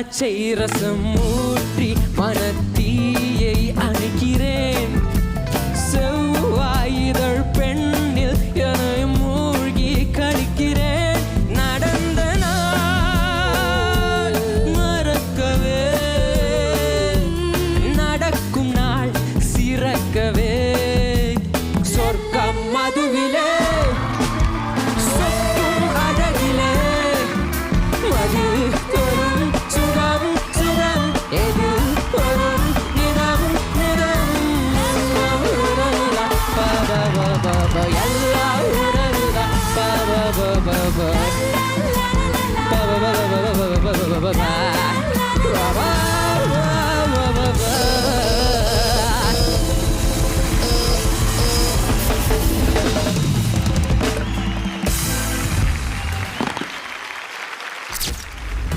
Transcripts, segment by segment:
திராட்சை ரசம் ஊற்றி மனத்தீயை அணைக்கிறேன். செவ்வாயிதழ் பெண்ணில் என்னை மூழ்கி கழிக்கிறேன். நடந்த நாள் மறக்கவே, நடக்கும் நாள் சிறக்கவே. சொர்க்கம் மதுவிலே சொக்கும் அழகிலே மது தரும் சுகம் சுகம் எது வரும் நிறம் நிறம் எல்லா உறவுதா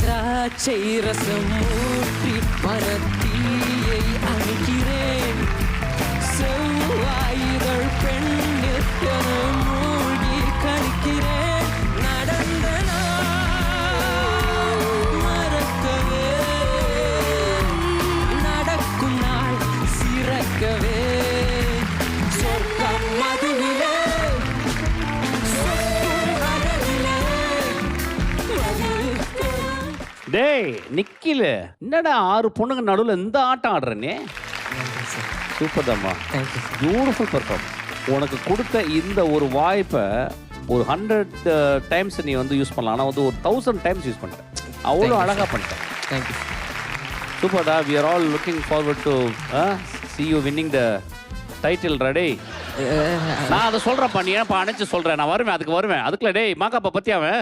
திராட்சை ரசம் ஊற்றி மனத்தீயை அணைக்கிறேன். செவ்வாயிதழ் பெண்ணில் என்னை மூழ்கி கழிக்கிறேன். நடந்த நாள் மறக்கவே, நடக்கும் நாள் சிறக்கவே. சொர்க்கம் மதுவிலே சொக்கும் அழகிலே மது டேய் நிக்கில, என்னடா 6 பொண்ணுங்க நடுவில் இந்த ஆட்டம் ஆடுறனே. சூப்பர் தாம்மா, பியூட்டிஃபுல் பர்ஃபார்ம். உனக்கு கொடுத்த இந்த ஒரு வாய்ப்பை ஒரு 100 டைம்ஸ் நீ வந்து யூஸ் பண்ணலாம். ஆனால் வந்து ஒரு 1000 டைம்ஸ் யூஸ் பண்ணிட்டேன். அவ்வளோ அழகாக பண்ணிட்டேன். தேங்க்யூ. சூப்பர்டா. We are all looking forward to see you winning the title. Ready? நான் அதை சொல்கிறேன்ப்பா, நீ ஏன்ப்பா அணைச்சு சொல்கிறேன். நான் வருவேன், அதுக்கு வருவேன். அதுக்குள்ள டேய் மாக்காப்பா பற்றி அவன்